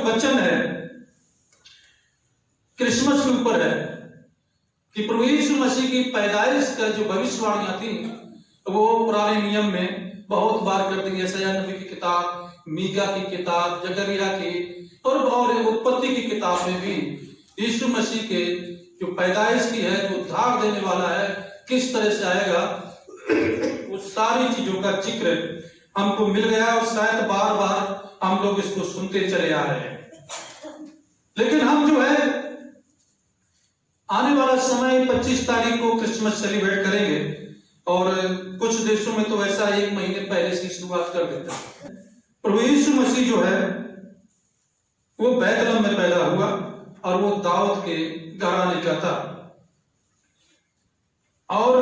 वचन है क्रिसमस के ऊपर है कि प्रभु यीशु मसीह की पैदाइश का जो भविष्यवाणियां थी वो पुराने नियम में बहुत बार कर दी। यशायाह नबी की किताब, मीका की किताब, जकरिया की और उत्पत्ति की किताब में भी यीशु मसीह के जो पैदाइश की है, जो उद्धार देने वाला है, किस तरह से आएगा, वो सारी चीजों का जिक्र हमको मिल गया और शायद बार बार हम लोग इसको सुनते चले आ रहे हैं। लेकिन हम जो है आने वाला समय 25 तारीख को क्रिसमस सेलिब्रेट करेंगे और कुछ देशों में तो ऐसा 1 महीने पहले से शुरुआत कर देते हैं। प्रभु यीशु मसीह जो है वो बैतलहम में पैदा हुआ और वो दाऊद के घराने का था और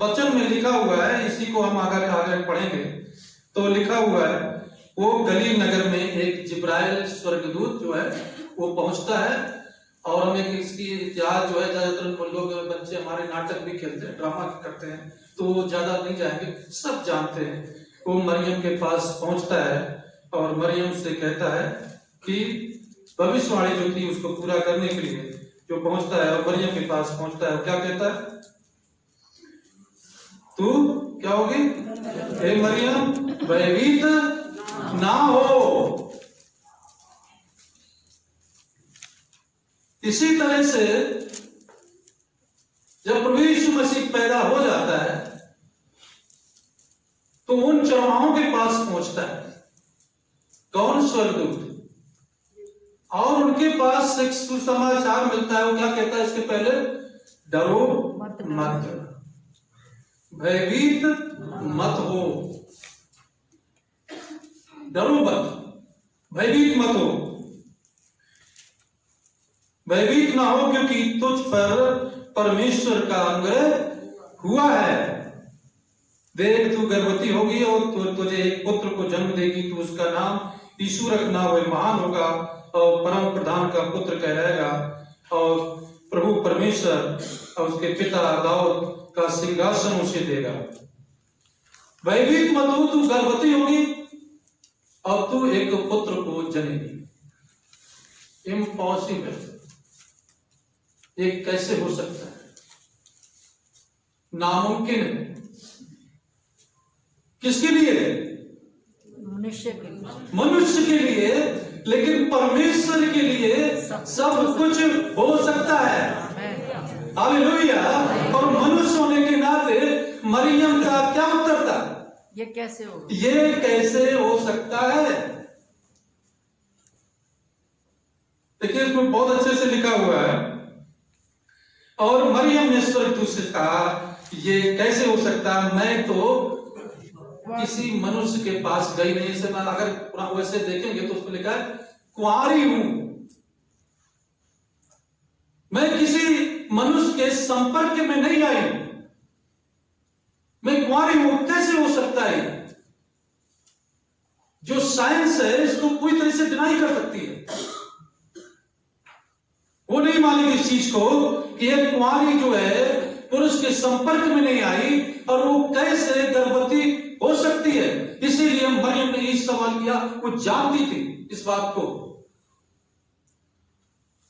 वचन में लिखा हुआ है, इसी को हम आगे पढ़ेंगे तो लिखा हुआ है वो गलील नगर में एक जिब्राइल स्वर्गदूत जो है वो पहुंचता है और हमें इसकी इतिहास जो है ज्यादातर लोग बच्चे हमारे नाटक भी खेलते हैं, ड्रामा करते हैं, तो ज्यादा नहीं जाएंगे, सब जानते हैं। वो मरियम के पास पहुंचता है और मरियम से कहता है कि भविष्यवाणी जो थी उसको पूरा करने के लिए जो पहुंचता है और मरियम के पास पहुंचता है, क्या कहता है, तू क्या होगी, हे मरियम भयभीत ना हो। इसी तरह से जब प्रभु यीशु मसीह पैदा हो जाता है तो उन चरवाहों के पास पहुंचता है, कौन, स्वर्गदूत, और उनके पास एक सुसमाचार मिलता है। वो क्या कहता है इसके पहले, डरो मत, भयभीत मत हो, डरो मत, भयभीत मत हो, भयभीत ना हो क्योंकि तुझ पर परमेश्वर का अनुग्रह हुआ है। देख तू गर्भवती होगी और तुझे एक पुत्र को जन्म देगी, तू उसका नाम यीशु रखना, वह महान होगा और परम प्रधान का पुत्र कहलाएगा और प्रभु परमेश्वर और उसके पिता दाऊद का सिंहासन उसे देगा। भयभीत मत हो, तू गर्भवती होगी और तू एक पुत्र को जनेगी। इम्पॉसिबल, ये कैसे हो सकता है, नामुमकिन है। किसके लिए, मनुष्य के लिए, लेकिन परमेश्वर के लिए सब कुछ हो सकता है। हालेलुया। और मनुष्य होने के नाते मरियम का क्या उत्तर था, ये कैसे हो, ये कैसे हो सकता है। देखिए इसमें बहुत अच्छे से लिखा हुआ है, और मरियम ने स्वर्गदूत से कहा ये कैसे हो सकता है, मैं तो किसी मनुष्य के पास गई नहीं। इसे अगर वैसे देखेंगे तो उसमें लिखा है कुंवारी हूं, मैं किसी मनुष्य के संपर्क में नहीं आई, मैं कुंवारी हूं, कैसे हो सकता है। जो साइंस है इसको पूरी तरह से डिनाई कर सकती है, वो नहीं मानेगी इस चीज को कि एक कुंवारी जो है पुरुष के संपर्क में नहीं आई और वो कैसे गर्भवती हो सकती है। इसीलिए मरियम ने ये सवाल किया, वो जानती थी इस बात को,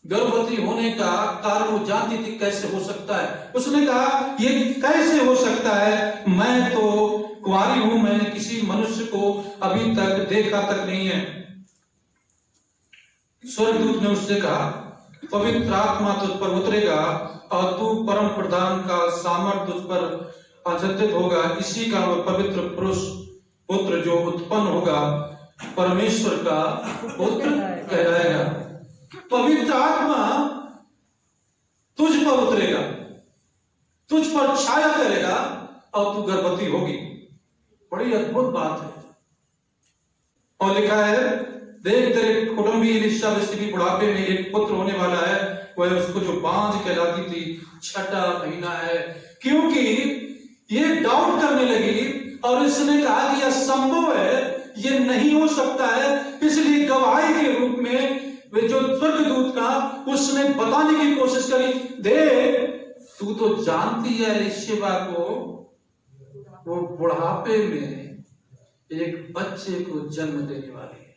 गर्भवती होने का कारण वो जानती थी कैसे हो सकता है। उसने कहा ये कैसे हो सकता है, मैं तो कुंवारी हूं, मैंने किसी मनुष्य को अभी तक देखा तक नहीं है। स्वर्गदूत ने उससे कहा पवित्र आत्मा तुझ पर उतरेगा और तू परम प्रधान का सामर्थ तुझ पर आच्छादित होगा, इसी का वह पवित्र पुरुष पुत्र जो उत्पन्न होगा परमेश्वर का पुत्र कहलाएगा। पवित्र आत्मा तुझ पर उतरेगा, तुझ पर छाया करेगा और तू गर्भवती होगी। बड़ी अद्भुत बात है। और लिखा है देख तेरे कुटुंबी एलिशा भी बुढ़ापे में एक पुत्र होने वाला है, वह उसको जो बांझ कहलाती थी 6ठा महीना है। क्योंकि ये डाउट करने लगी और इसने कहा कि यह संभव है ये नहीं हो सकता है। इसलिए गवाही के रूप में वे जो स्वर्गदूत का उसने बताने की कोशिश करी, देख तू तो जानती है एलीशिबा को, वो बुढ़ापे में एक बच्चे को जन्म देने वाली है,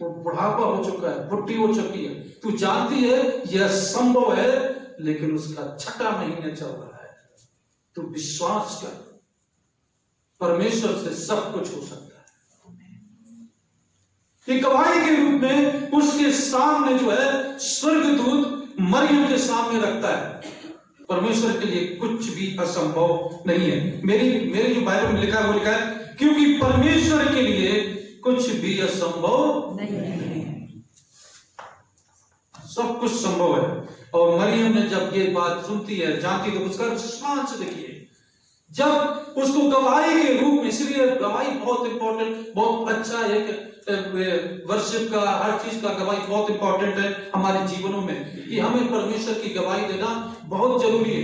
वो बुढ़ापा हो चुका है, बुढ़ी हो चुकी है, तू जानती है यह संभव है, लेकिन उसका 6वां महीने चल रहा है। तू विश्वास कर, परमेश्वर से सब कुछ हो सकता है। ये गवाही के रूप में उसके सामने जो है स्वर्गदूत मरियम के सामने रखता है। परमेश्वर के लिए कुछ भी असंभव नहीं है। मेरी जो बाइबल में लिखा है वो लिखा है, क्योंकि परमेश्वर के लिए कुछ भी असंभव नहीं है, सब कुछ संभव है। और मरियम ने जब ये बात सुनती है, जानती, तो उसका रिस्पॉन्स देखिए, जब उसको गवाही के रूप में, इसलिए गवाही बहुत इंपॉर्टेंट, बहुत अच्छा एक वर्शिप का, हर चीज का गवाही बहुत इंपॉर्टेंट है हमारे जीवनों में, कि हमें परमेश्वर की गवाही देना बहुत जरूरी है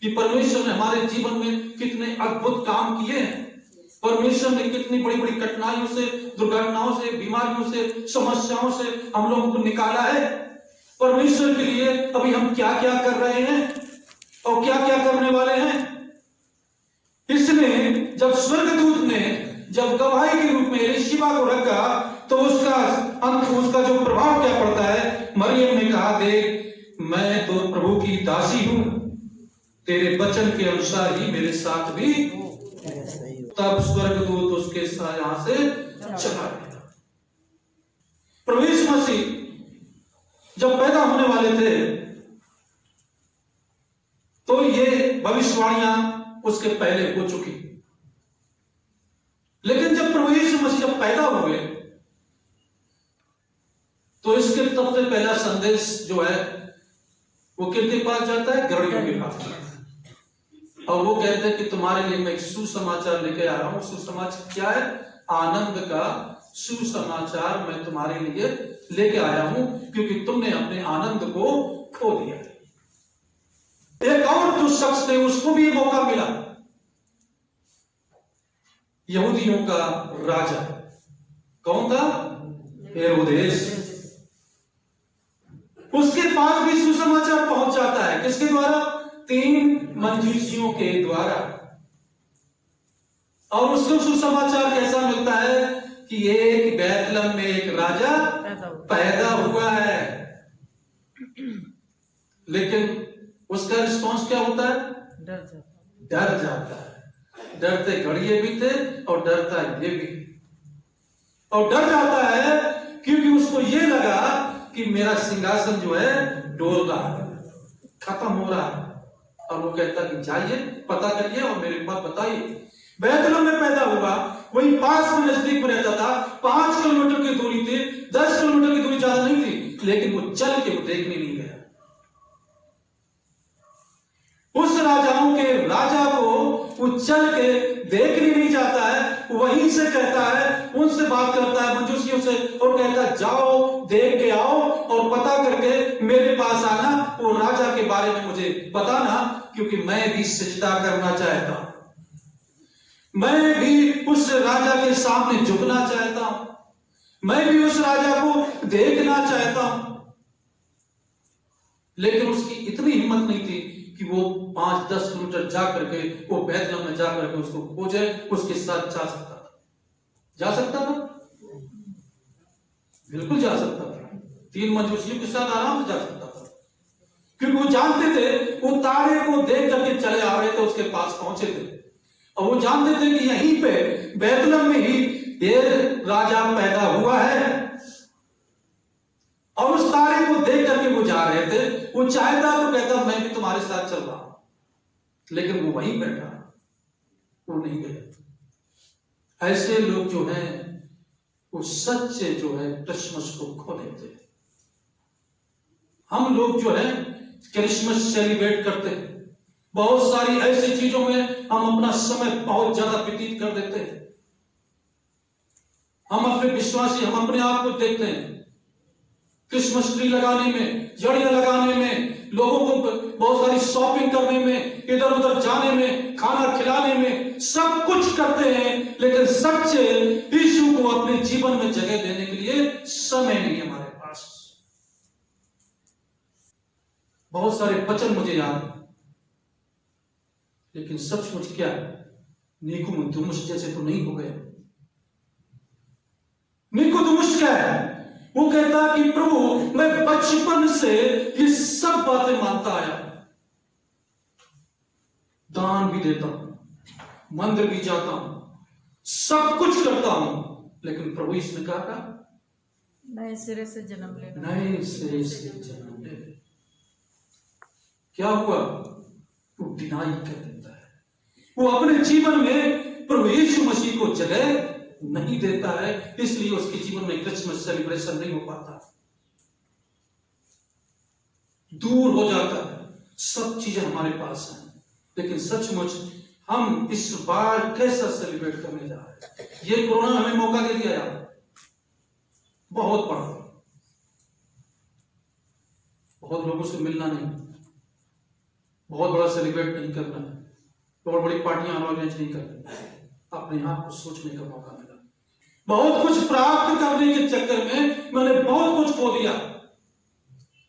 कि परमेश्वर ने हमारे जीवन में कितने अद्भुत काम किए हैं, परमेश्वर ने कितनी बड़ी बड़ी कठिनाइयों से, दुर्घटनाओं से, बीमारियों से, समस्याओं से हम लोगों को निकाला है। परमेश्वर के लिए अभी हम क्या क्या कर रहे हैं और क्या क्या करने वाले हैं। इसलिए जब स्वर्गदूत ने जब गवाही के रूप में एलीशिबा को रखा, तो उसका जो प्रभाव क्या पड़ता है। मरियम ने कहा, देख मैं तो प्रभु की दासी हूं, तेरे वचन के अनुसार ही मेरे साथ भी। तब स्वर्गदूत उसके साथ यहां से चला गया। प्रभु यीशु मसीह जब पैदा होने वाले थे, तो ये भविष्यवाणियां उसके पहले हो चुकी, लेकिन जब प्रभु यीशु मसीह जब पैदा हुए, तो इसके सबसे पहला संदेश जो है वो किनके पास जाता है, गरीबों के पास। और वो कहते हैं कि तुम्हारे लिए मैं एक सुसमाचार लेके आ रहा हूं। सुसमाचार क्या है? आनंद का सुसमाचार मैं तुम्हारे लिए लेके आया हूं, क्योंकि तुमने अपने आनंद को खो दिया। एक और जो शख्स थे उसको भी मौका मिला, यहूदियों का राजा। कौन था? हेरोदेस। उसके पास भी सुसमाचार पहुंच जाता है। किसके द्वारा? 3 मंजूसियों के द्वारा। और उसको सुसमाचार कैसा मिलता है कि एक बैतलहम में एक राजा पैदा हुआ है। लेकिन उसका रिस्पॉन्स क्या होता है? डर जाता है। डरते घड़िए भी थे और डरता ये भी, और डर जाता है क्योंकि उसको ये लगा कि मेरा सिंहासन जो है डोल रहा है, खत्म हो रहा है। और वो कहता कि जाइए पता करिए और मेरे पास बताइए। बैतलहम में पैदा हुआ, वही पास में नजदीक में रहता था, 5 किलोमीटर की दूरी थी, 10 किलोमीटर की दूरी ज्यादा नहीं थी, लेकिन वो चल के वो देखने नहीं गया। उस राजाओं के राजा को वो चल के देखने नहीं जाता है, वहीं से कहता है, उनसे बात करता है मंजूसियों से, और कहता है जाओ देख के आओ और पता करके मेरे पास आना, वो राजा के बारे में मुझे बताना, क्योंकि मैं भी सजदा करना चाहता हूं, मैं भी उस राजा के सामने झुकना चाहता हूं, मैं भी उस राजा को देखना चाहता हूं। लेकिन उसकी इतनी हिम्मत नहीं थी कि वो 5-10 किलोमीटर जा करके, वो बैतलहम में जा करके उसको खोजे, उसके साथ जा सकता था। जा सकता था? बिल्कुल जा सकता था। 3 मंजूसियों के साथ आराम से जा सकता था, क्योंकि वो जानते थे, वो तारे को देख करके चले आ रहे थे, उसके पास पहुंचे थे, और वो जानते थे कि यहीं पे बैतलहम में ही ये राजा पैदा हुआ है। और उस तारे को देख करके वो जा रहे थे। वो चाहता तो कहता मैं भी तुम्हारे साथ चल रहा हूं, लेकिन वो वहीं बैठा, वो नहीं गया। ऐसे लोग जो हैं वो सच्चे जो है क्रिसमस को खो देते हैं। हम लोग जो है क्रिसमस सेलिब्रेट करते हैं, बहुत सारी ऐसी चीजों में हम अपना समय बहुत ज्यादा व्यतीत कर देते हैं। हम अपने विश्वासी, हम अपने आप को देखते हैं क्रिसमस ट्री लगाने में, जड़ियां लगाने में, लोगों को बहुत सारी शॉपिंग करने में, इधर उधर जाने में, खाना खिलाने में, सब कुछ करते हैं, लेकिन सच्चे यीशु को अपने जीवन में जगह देने के लिए समय नहीं है हमारे पास। बहुत सारे वचन मुझे याद है, लेकिन सचमुच क्या निकोदेमुस जैसे तो नहीं हो गए। निकोदेमुस क्या है? वो कहता कि प्रभु मैं बचपन से ये सब बातें मानता आया, दान भी देता हूं, मंदिर भी जाता हूं, सब कुछ करता हूं, लेकिन प्रभु इसने कहा नए सिरे से जन्म लेना, नए सिरे से जन्म ले। क्या हुआ? वो डिनाई कर देता है, वो अपने जीवन में प्रभु यीशु मसीह को जगह नहीं देता है, इसलिए उसके जीवन में क्रिसमस सेलिब्रेशन नहीं हो पाता, दूर हो जाता है। सब चीजें हमारे पास हैं, लेकिन सचमुच हम इस बार कैसा सेलिब्रेट करने जा रहे हैं? ये कोरोना हमें मौका दे दिया यार, बहुत बड़ा। बहुत लोगों से मिलना नहीं, बहुत बड़ा सेलिब्रेट नहीं करना है, बहुत बड़ी पार्टियां ऑर्गेनाइज नहीं करनी, अपने आप को सोचने का मौका मिला। बहुत कुछ प्राप्त करने के चक्कर में मैंने बहुत कुछ खो दिया।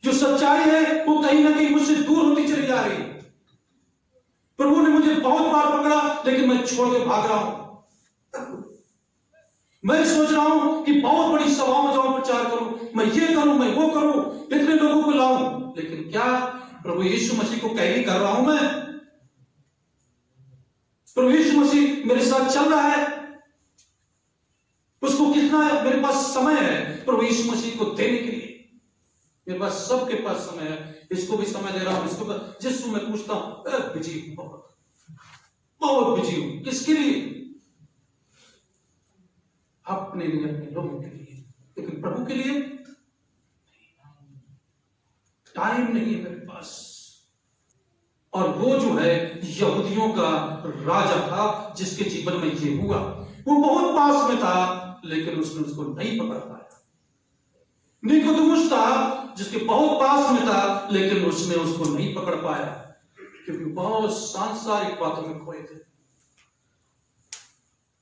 जो सच्चाई है वो कहीं ना कहीं मुझसे दूर होती चली जा रही है। प्रभु ने मुझे बहुत बार पकड़ा, लेकिन मैं छोड़ के भाग रहा हूं। मैं सोच रहा हूं कि बहुत बड़ी सभाओं में जाऊं, प्रचार करूं, मैं ये करूं, मैं वो करूं, इतने लोगों को लाऊं, लेकिन क्या प्रभु यीशु मसीह को कैरी कर रहा हूं मैं? प्रभु यीशु मसीह मेरे साथ चल रहा है? उसको कितना मेरे पास समय है प्रभु यीशु मसीह को देने के लिए? मेरे पास सबके पास समय है, इसको भी समय दे रहा हूं, इसको जिसको मैं पूछता हूं बिजी हूं, बहुत बिजी हूं। किसके लिए? अपने लिए, अपने लोगों के लिए, लेकिन प्रभु के लिए टाइम नहीं है मेरे पास। और वो जो है यहूदियों का राजा था जिसके जीवन में ये हुआ, वो बहुत पास में था, लेकिन उसने उसको नहीं पकड़ पाया। निकोदेमुस था जिसके बहुत पास में था, लेकिन उसने उसको नहीं पकड़ पाया, क्योंकि बहुत सांसारिक बातों में खोए थे।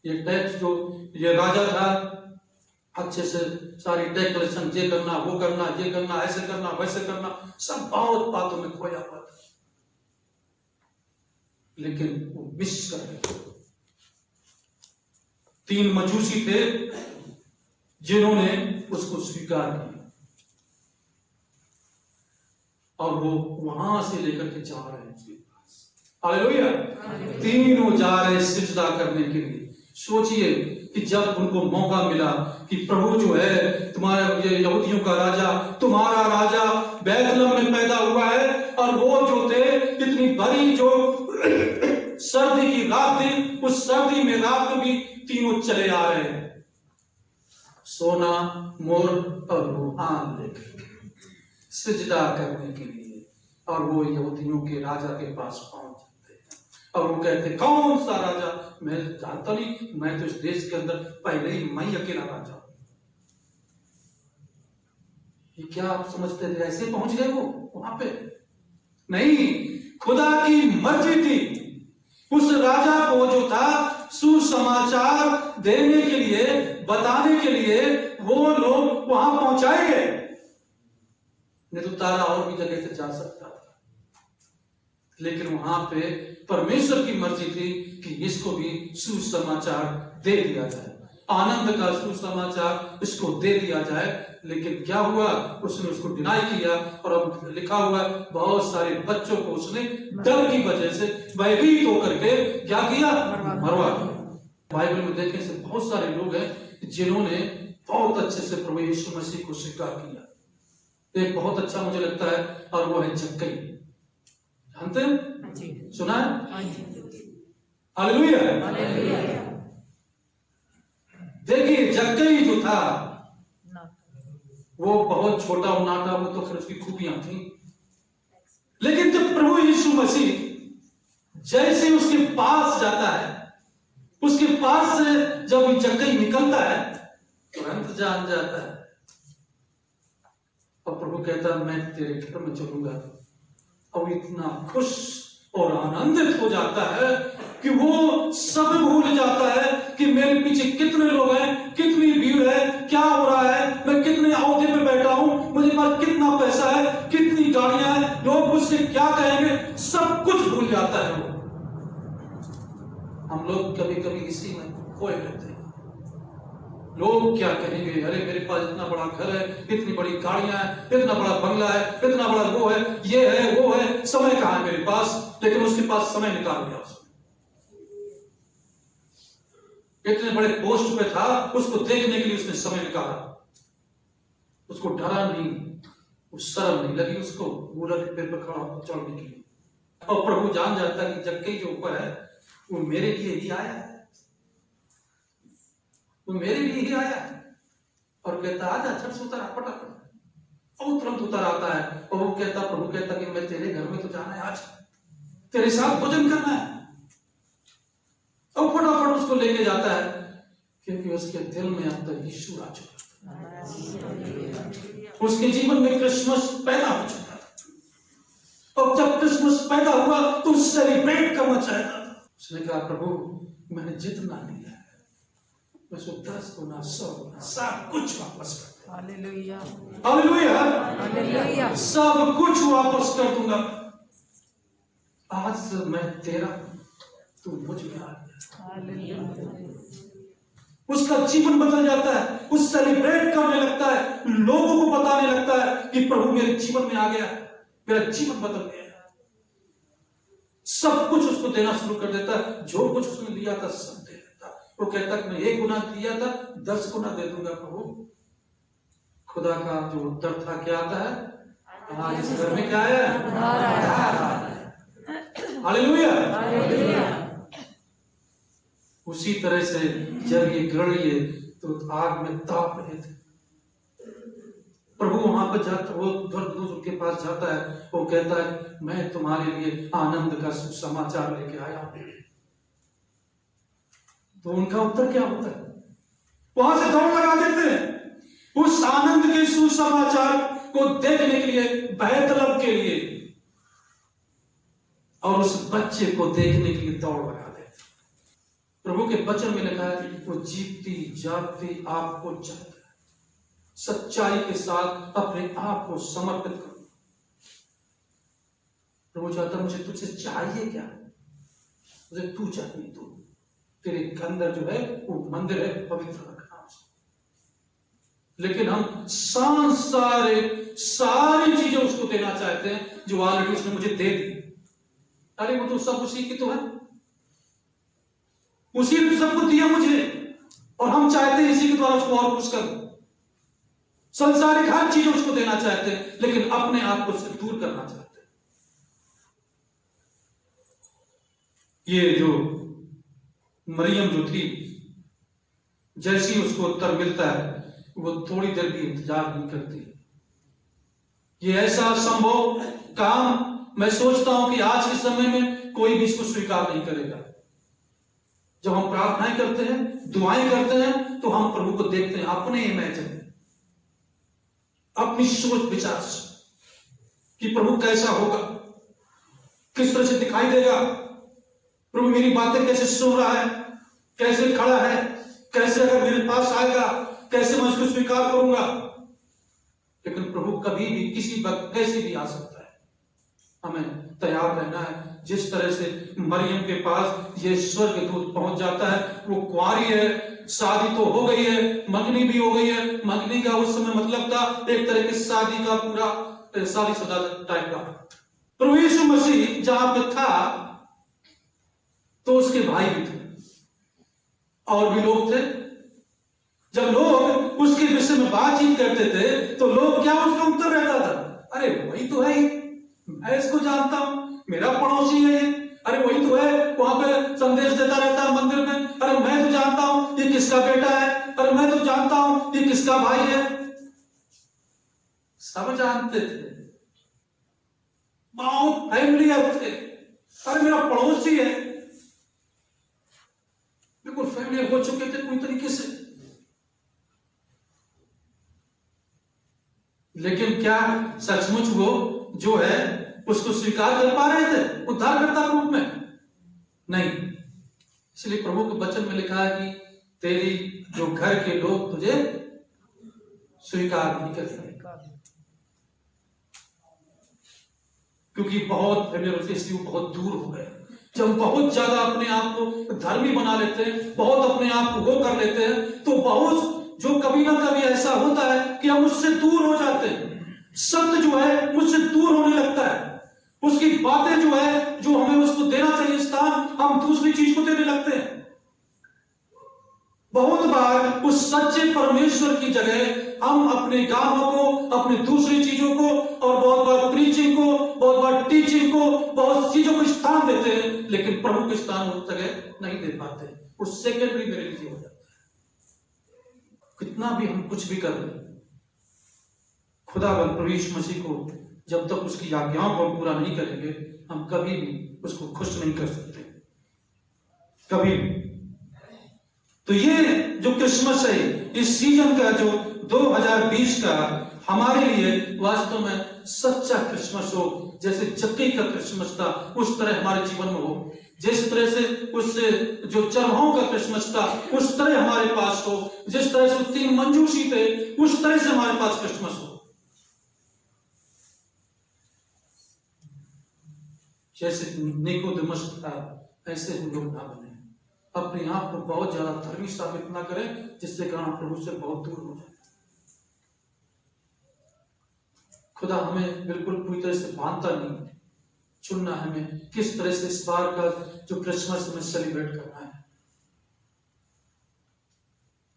ये टैक्स जो ये राजा था, अच्छे से सारी टैक्स कलेक्शन, ये करना, वो करना, ये करना, ऐसे करना, वैसे करना, सब बहुत बातों में खोया हुआ था, लेकिन वो मिस कर गए। 3 मजूसी थे जिन्होंने उसको स्वीकार किया, और वो वहां से लेकर के जा रहे हैं उसके पास। हालेलुया! तीनों जा रहे सिजदा करने के लिए। सोचिए कि जब उनको मौका मिला कि प्रभु जो है तुम्हारा, ये यहूदियों का राजा, तुम्हारा राजा बैतलहम में पैदा हुआ है, और वो जो थे इतनी बड़ी जो सर्दी की रात थी, उस सर्दी में रात में भी तीनों चले आ रहे हैं, सोना, मोर और रूहान लेकर सिजदा करने के लिए। और वो यहूदियों के राजा के पास पहुंच जाते हैं, और वो कहते, कौन सा राजा? मैं जानता नहीं, मैं तो इस देश के अंदर पहले ही मैं अकेला राजा हूं। ये क्या आप समझते थे ऐसे पहुंच गए वो वहां पे? नहीं, खुदा की मर्जी थी। उस राजा को जो था सुसमाचार देने के लिए, बताने के लिए वो लोग वहां पहुंचाए गए। नहीं तो तारा और भी जगह से जा सकता था, लेकिन वहां पे परमेश्वर की मर्जी थी कि इसको भी सुसमाचार दे दिया जाए, आनंद का सुसमाचार इसको दे दिया जाए। लेकिन क्या हुआ? उसने उसको डिनाई किया, और अब लिखा हुआ बहुत सारे बच्चों को उसने डर की वजह से भयभीत होकर के क्या किया? मरवा दिया। बाइबल में देखें से बहुत सारे लोग हैं जिन्होंने बहुत अच्छे से प्रभु यीशु मसीह को स्वीकार किया। एक बहुत अच्छा मुझे लगता है, और वो है जक्कई। जानते हैं? सुना है? हालेलुया! देखिए जक्कई जो था वो बहुत छोटा और नाटा, वो तो फिर उसकी खूबियां थी, लेकिन जब प्रभु यीशु मसीह जैसे उसके पास जाता है, उसके पास से जब जक्कई निकलता है तुरंत जान जाता है, और प्रभु कहता है मैं तेरे घर में चलूंगा। और इतना खुश और आनंदित हो जाता है कि वो सब भूल जाता है कि मेरे पीछे कितने लोग हैं, कितनी भीड़ है, क्या हो रहा है, मैं कितने ओहदे पे बैठा हूं, मुझे पास कितना पैसा है, कितनी गाड़ियां हैं, लोग मुझसे क्या कहेंगे, सब कुछ भूल जाता है वो। हम लोग कभी कभी इसी में खोए रहते हैं। लोग क्या कहेंगे, अरे मेरे पास इतना बड़ा घर है, इतनी बड़ी गाड़ियां हैं, इतना बड़ा बंगला है, इतना बड़ा वो है, ये है, वो है, समय कहां है मेरे पास। लेकिन उसके पास समय निकाल दिया उसने। इतने बड़े पोस्ट पे था, उसको देखने के लिए उसने समय निकाला। उसको डरा नहीं, उस शर्म नहीं लगी उसको बुरा के पैर पर खड़ा होकर चढ़ने के लिए। और प्रभु जान जाता है कि जक्कई जो ऊपर है वो मेरे लिए ही आया है, वो मेरे लिए ही आया है। और कहता आजा झट से उतर, फटाफट। और तुरंत उतर आता है। और वो कहता, प्रभु कहता कि मैं तेरे घर में तो जाना है, आज तेरे साथ भोजन करना है। और फटाफट उसको लेके जाता है, क्योंकि उसके दिल में अब तक यीशु आ चुका है। उसके जीवन में क्रिसमस पैदा हो चुका था। और जब क्रिसमस पैदा हुआ तो सेलिब्रेट करना चाहता था। उसने कहा, प्रभु मैंने जितना लिया है मैं उसको 10 गुना 100 गुना सब कुछ वापस कर दूंगा। Hallelujah, hallelujah, hallelujah. सब कुछ वापस कर दूंगा। आज से मैं तेरा, तू मुझ में आ गया। हालेलुया। उसका जीवन बदल जाता है, वो सेलिब्रेट करने लगता है, लोगों को बताने लगता है कि प्रभु मेरे जीवन में आ गया, मेरा जीवन बदल गया। सब कुछ उसको देना शुरू कर देता है, जो कुछ उसने दिया था सब दे देता। वो कहता कि मैं 1 गुना दिया था 10 गुना दे दूंगा प्रभु। खुदा का जो उत्तर था क्या आता है, आज इस घर में क्या है, हालेलुया, हालेलुया। उसी तरह से जब ये गड़िए तो आग में ताप रहे थे। प्रभु वहां पर जाता, वो दूत उनके पास जाता है, वो कहता है मैं तुम्हारे लिए आनंद का सुसमाचार लेके आया हूं। तो उनका उत्तर क्या होता है, वहां से दौड़ लगा देते हैं उस आनंद के सुसमाचार को देखने के लिए, बैतलहम के लिए, और उस बच्चे को देखने के लिए दौड़ लगा देते। प्रभु के वचन में लिखा है वो जीती जागती आपको चाहता है, सच्चाई के साथ अपने आप को समर्पित करो। प्रभु चाहता मुझे तुझसे चाहिए क्या, मुझे तू चाहिए, तू, तेरे अंदर जो है वो मंदिर है, पवित्र रखना उसको। लेकिन हम सारी चीजें उसको देना चाहते हैं जो ऑलरेडी उसने मुझे दे दी। अरे वो तो सब उसी की तो है, उसी ने सब कुछ दिया मुझे, और हम चाहते हैं इसी के द्वारा उसको और खुश कर। संसारिक हर चीज उसको देना चाहते हैं, लेकिन अपने आप को उससे दूर करना चाहते हैं। ये जो मरियम जो थी, जैसे ही उसको उत्तर मिलता है वो थोड़ी देर भी इंतजार नहीं करती। ये ऐसा संभव काम मैं सोचता हूं कि आज के समय में कोई भी इसको स्वीकार नहीं करेगा। जब हम प्रार्थनाएं करते हैं, दुआएं करते हैं, तो हम प्रभु को देखते हैं अपने इमेजिन में, अपनी सोच विचार से कि प्रभु कैसा होगा, किस तरह से दिखाई देगा, प्रभु मेरी बातें कैसे सुन रहा है, कैसे खड़ा है, कैसे अगर मेरे पास आएगा कैसे मैं उसको स्वीकार करूंगा। लेकिन प्रभु कभी भी किसी वक्त कैसे भी आ सकता है, हमें तैयार रहना है। जिस तरह से मरियम के पास ये स्वर्गदूत पहुंच जाता है, वो कुंवारी है, शादी तो हो गई है, मंगनी भी हो गई है। मंगनी का उस समय मतलब था एक तरह की शादी का, पूरा शादीशुदा टाइप का। प्रभु यीशु मसीह जहां पे था तो उसके भाई भी थे और भी लोग थे। जब लोग उसके विषय में बातचीत करते थे तो लोग क्या, उसका उत्तर रहता था, अरे वही तो है ही, मैं इसको जानता हूं, मेरा पड़ोसी है ये, अरे वही तो है, वहां पे संदेश देता रहता है मंदिर में, अरे मैं तो जानता हूं ये किसका बेटा है, अरे मैं तो जानता हूं ये किसका भाई है। सब जानते थे, बहुत फैमिलियर थे, अरे मेरा पड़ोसी है, बिल्कुल फैमिलियर हो चुके थे पूरी तरीके से। लेकिन क्या सचमुच वो जो है उसको स्वीकार कर पा रहे थे उद्धारकर्ता के रूप में? नहीं। इसलिए प्रभु के वचन में लिखा है कि तेरी जो घर के लोग तुझे स्वीकार नहीं करते, क्योंकि बहुत इसलिए बहुत दूर हो गए। जब बहुत ज्यादा अपने आप को धर्मी बना लेते हैं, बहुत अपने आप को वो कर लेते हैं, तो बहुत जो कभी ना कभी ऐसा होता है कि हम उससे दूर हो जाते हैं। सत्य जो है मुझसे दूर होने लगता है, उसकी बातें जो है, जो हमें उसको देना चाहिए स्थान, हम दूसरी चीज को देने लगते हैं। बहुत बार उस सच्चे परमेश्वर की जगह हम अपने गानों को, अपनी दूसरी चीजों को, और बहुत बार प्रीचिंग को, बहुत बार टीचिंग को, बहुत चीजों को स्थान देते हैं, लेकिन प्रभु के स्थान उस जगह नहीं दे पाते। उस सेकेंडरी मेरे लिए हो जाता है। कितना भी हम कुछ भी कर लें, खुदावंद प्रभु यीशु मसीह को जब तक उसकी आज्ञाओं को पूरा नहीं करेंगे, हम कभी भी उसको खुश नहीं कर सकते, कभी भी। तो ये जो क्रिसमस है, इस सीजन का जो 2020 का हमारे लिए वास्तव में सच्चा क्रिसमस हो, जैसे जक्कई का क्रिसमस था उस तरह हमारे जीवन में हो, जिस तरह से उस जो चरवाहों का क्रिसमस था उस तरह हमारे पास हो, जिस तरह से 3 मंजूसी थे उस तरह से हमारे पास क्रिसमस हो। जैसे निकोदेमस था ऐसे हम लोग ना बने, अपने आप को बहुत ज्यादा धर्मी साबित ना करें जिससे कारण प्रभु से बहुत दूर हो जाए। खुदा हमें बिल्कुल पूरी तरह से बांधता नहीं, चुनना है हमें किस तरह से इस बार का जो क्रिसमस हमें सेलिब्रेट करना है।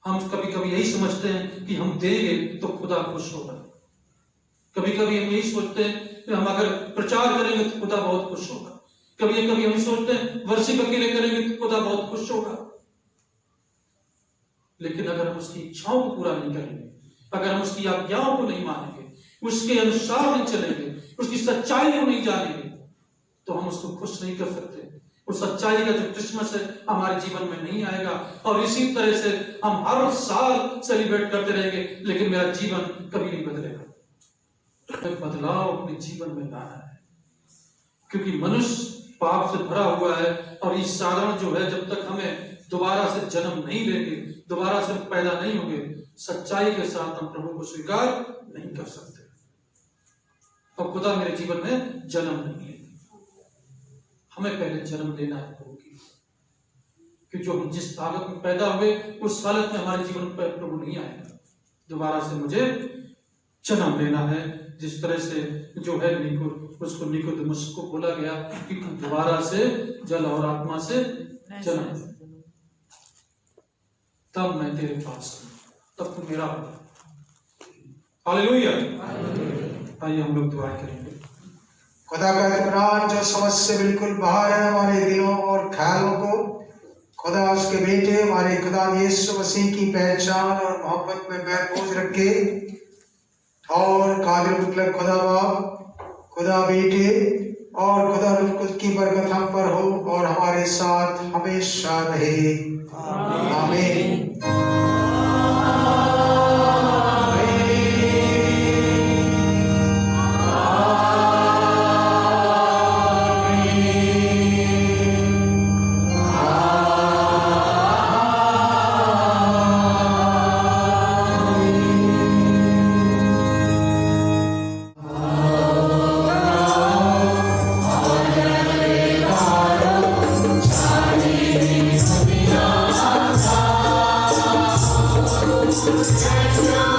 हम कभी कभी यही समझते हैं कि हम देंगे तो खुदा खुश होगा, कभी कभी हम यही सोचते हैं कि हम अगर प्रचार करेंगे तो खुदा बहुत खुश होगा, कभी कभी हम सोचते हैं वर्षिप अकेले करेंगे तो खुदा बहुत खुश होगा। लेकिन अगर हम उसकी इच्छाओं को पूरा नहीं करेंगे, अगर हम उसकी आज्ञाओं को नहीं मानेंगे, उसके अनुसार नहीं चलेंगे, उसकी सच्चाई को नहीं जानेंगे, तो हम उसको खुश नहीं कर सकते। उस सच्चाई का जो क्रिसमस है हमारे जीवन में नहीं आएगा, और इसी तरह से हम हर साल सेलिब्रेट करते रहेंगे, लेकिन मेरा जीवन कभी नहीं बदलेगा। बदलाव अपने जीवन में लाना है, क्योंकि मनुष्य पाप से भरा हुआ है, और ये साधारण जो है, जब तक हमें दोबारा से जन्म नहीं लेंगे, दोबारा से पैदा नहीं होंगे, सच्चाई के साथ हम प्रभु को स्वीकार नहीं कर सकते। और खुदा मेरे जीवन में जन्म नहीं ले, हमें पहले जन्म लेना है प्रभु की, कि जो हम जिस हालत में पैदा हुए उस हालत में हमारे जीवन में प्रभु नहीं आएगा। दोबारा से मुझे जन्म लेना है, जिस तरह से जो है उसको निकोदेमस को बोला गया कि दोबारा से जल और आत्मा से जन्म, तब मैं तेरे पास हूं, तब तू मेरा हो। हालेलुया। आइए हम लोग दुआ करेंगे। खुदा का इकरार जो समझ से बिल्कुल बाहर है हमारे दिलों और ख्यालों को, खुदा उसके बेटे हमारे खुदा यीशु मसीह की पहचान और मोहब्बत में महफूज रखे, और कादिर मुतलक खुदा बाप, खुदा बेटे और खुदा रूह कुद्स की बरकत हम पर हो और हमारे साथ हमेशा रहे। आमीन। Let's go.